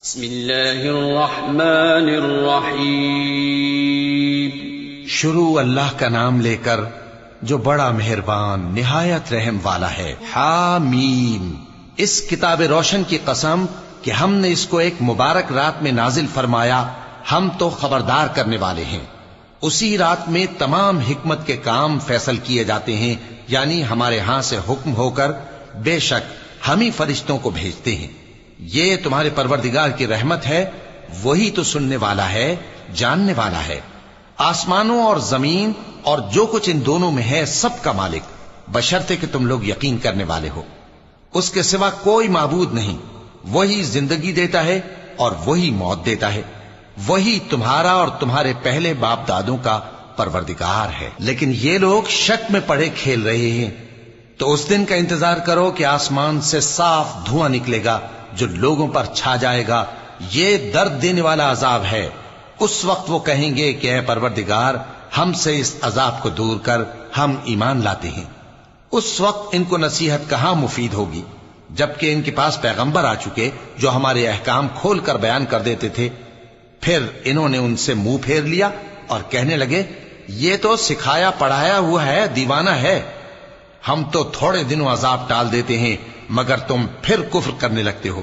بسم اللہ الرحمن الرحیم۔ شروع اللہ کا نام لے کر جو بڑا مہربان نہایت رحم والا ہے۔ حامیم، اس کتاب روشن کی قسم کہ ہم نے اس کو ایک مبارک رات میں نازل فرمایا، ہم تو خبردار کرنے والے ہیں۔ اسی رات میں تمام حکمت کے کام فیصل کیے جاتے ہیں، یعنی ہمارے ہاں سے حکم ہو کر بے شک ہم ہی فرشتوں کو بھیجتے ہیں۔ یہ تمہارے پروردگار کی رحمت ہے، وہی تو سننے والا ہے، جاننے والا ہے۔ آسمانوں اور زمین اور جو کچھ ان دونوں میں ہے سب کا مالک، بشرطے کہ تم لوگ یقین کرنے والے ہو۔ اس کے سوا کوئی معبود نہیں، وہی زندگی دیتا ہے اور وہی موت دیتا ہے، وہی تمہارا اور تمہارے پہلے باپ دادوں کا پروردگار ہے۔ لیکن یہ لوگ شک میں پڑے کھیل رہے ہیں، تو اس دن کا انتظار کرو کہ آسمان سے صاف دھواں نکلے گا جو لوگوں پر چھا جائے گا، یہ درد دینے والا عذاب ہے۔ اس وقت وہ کہیں گے کہ اے پروردگار، ہم سے اس عذاب کو دور کر، ہم ایمان لاتے ہیں۔ اس وقت ان کو نصیحت کہاں مفید ہوگی، جبکہ ان کے پاس پیغمبر آ چکے جو ہمارے احکام کھول کر بیان کر دیتے تھے۔ پھر انہوں نے ان سے منہ پھیر لیا اور کہنے لگے، یہ تو سکھایا پڑھایا ہوا ہے، دیوانہ ہے۔ ہم تو تھوڑے دنوں عذاب ٹال دیتے ہیں مگر تم پھر کفر کرنے لگتے ہو۔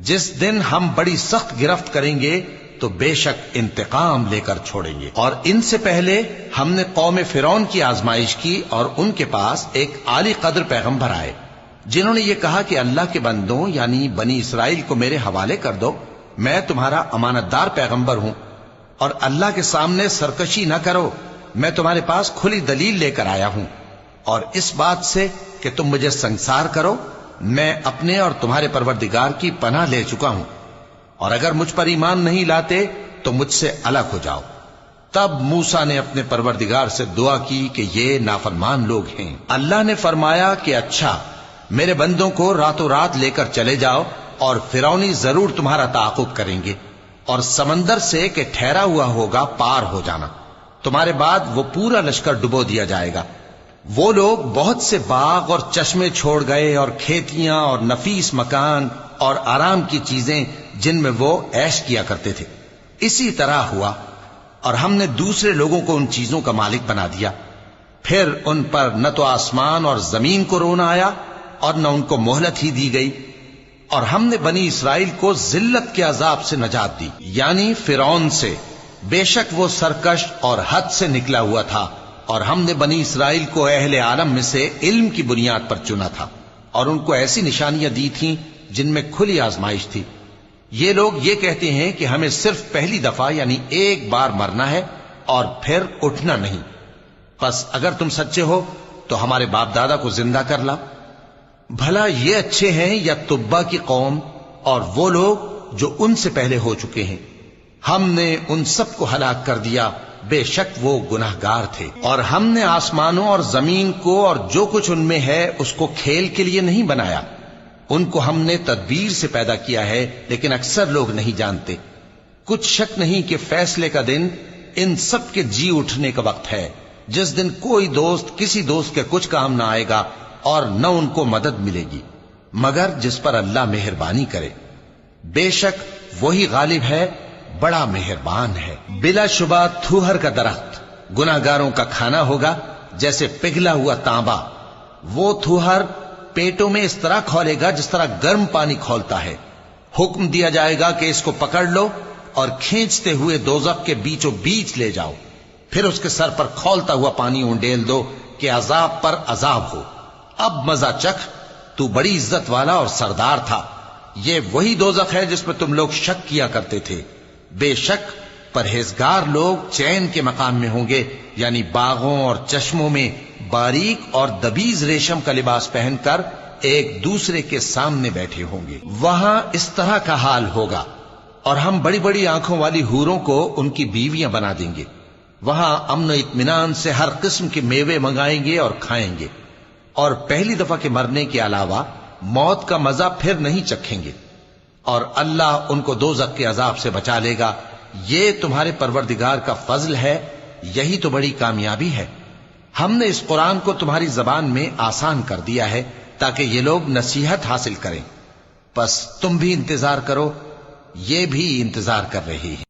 جس دن ہم بڑی سخت گرفت کریں گے تو بے شک انتقام لے کر چھوڑیں گے۔ اور ان سے پہلے ہم نے قوم فرعون کی آزمائش کی اور ان کے پاس ایک عالی قدر پیغمبر آئے جنہوں نے یہ کہا کہ اللہ کے بندوں یعنی بنی اسرائیل کو میرے حوالے کر دو، میں تمہارا امانت دار پیغمبر ہوں، اور اللہ کے سامنے سرکشی نہ کرو، میں تمہارے پاس کھلی دلیل لے کر آیا ہوں، اور اس بات سے کہ تم مجھے سنسار کرو، میں اپنے اور تمہارے پروردگار کی پناہ لے چکا ہوں، اور اگر مجھ پر ایمان نہیں لاتے تو مجھ سے الگ ہو جاؤ۔ تب موسیٰ نے اپنے پروردگار سے دعا کی کہ یہ نافرمان لوگ ہیں۔ اللہ نے فرمایا کہ اچھا، میرے بندوں کو راتوں رات لے کر چلے جاؤ، اور فرعونی ضرور تمہارا تعاقب کریں گے، اور سمندر سے کہ ٹھہرا ہوا ہوگا پار ہو جانا، تمہارے بعد وہ پورا لشکر ڈبو دیا جائے گا۔ وہ لوگ بہت سے باغ اور چشمے چھوڑ گئے اور کھیتیاں اور نفیس مکان اور آرام کی چیزیں جن میں وہ عیش کیا کرتے تھے۔ اسی طرح ہوا، اور ہم نے دوسرے لوگوں کو ان چیزوں کا مالک بنا دیا۔ پھر ان پر نہ تو آسمان اور زمین کو رونا آیا اور نہ ان کو مہلت ہی دی گئی، اور ہم نے بنی اسرائیل کو ذلت کے عذاب سے نجات دی، یعنی فرعون سے۔ بے شک وہ سرکش اور حد سے نکلا ہوا تھا، اور ہم نے بنی اسرائیل کو اہل عالم میں سے علم کی بنیاد پر چنا تھا، اور ان کو ایسی نشانیاں دی تھیں جن میں کھلی آزمائش تھی۔ یہ لوگ یہ کہتے ہیں کہ ہمیں صرف پہلی دفعہ یعنی ایک بار مرنا ہے اور پھر اٹھنا نہیں، پس اگر تم سچے ہو تو ہمارے باپ دادا کو زندہ کر لا۔ بھلا یہ اچھے ہیں یا تبا کی قوم اور وہ لوگ جو ان سے پہلے ہو چکے ہیں؟ ہم نے ان سب کو ہلاک کر دیا، بے شک وہ گناہگار تھے۔ اور ہم نے آسمانوں اور زمین کو اور جو کچھ ان میں ہے اس کو کھیل کے لیے نہیں بنایا، ان کو ہم نے تدبیر سے پیدا کیا ہے، لیکن اکثر لوگ نہیں جانتے۔ کچھ شک نہیں کہ فیصلے کا دن ان سب کے جی اٹھنے کا وقت ہے، جس دن کوئی دوست کسی دوست کے کچھ کام نہ آئے گا اور نہ ان کو مدد ملے گی مگر جس پر اللہ مہربانی کرے۔ بے شک وہی غالب ہے، بڑا مہربان ہے۔ بلا شبہ تھوہر کا درخت گناہگاروں کا کھانا ہوگا، جیسے پگھلا ہوا تانبا۔ وہ تھوہر پیٹوں میں اس طرح کھولے گا جس طرح گرم پانی کھولتا ہے۔ حکم دیا جائے گا کہ اس کو پکڑ لو اور کھینچتے ہوئے دوزخ کے بیچوں بیچ لے جاؤ، پھر اس کے سر پر کھولتا ہوا پانی اونڈیل دو کہ عذاب پر عذاب ہو۔ اب مزہ چکھ، تو بڑی عزت والا اور سردار تھا۔ یہ وہی دوزخ ہے جس میں تم لوگ شک کیا کرتے تھے۔ بے شک پرہیزگار لوگ چین کے مقام میں ہوں گے، یعنی باغوں اور چشموں میں باریک اور دبیز ریشم کا لباس پہن کر ایک دوسرے کے سامنے بیٹھے ہوں گے۔ وہاں اس طرح کا حال ہوگا، اور ہم بڑی بڑی آنکھوں والی حوروں کو ان کی بیویاں بنا دیں گے۔ وہاں امن و اطمینان سے ہر قسم کے میوے منگائیں گے اور کھائیں گے، اور پہلی دفعہ کے مرنے کے علاوہ موت کا مزہ پھر نہیں چکھیں گے، اور اللہ ان کو دوزخ کے عذاب سے بچا لے گا۔ یہ تمہارے پروردگار کا فضل ہے، یہی تو بڑی کامیابی ہے۔ ہم نے اس قرآن کو تمہاری زبان میں آسان کر دیا ہے تاکہ یہ لوگ نصیحت حاصل کریں۔ پس تم بھی انتظار کرو، یہ بھی انتظار کر رہی ہے۔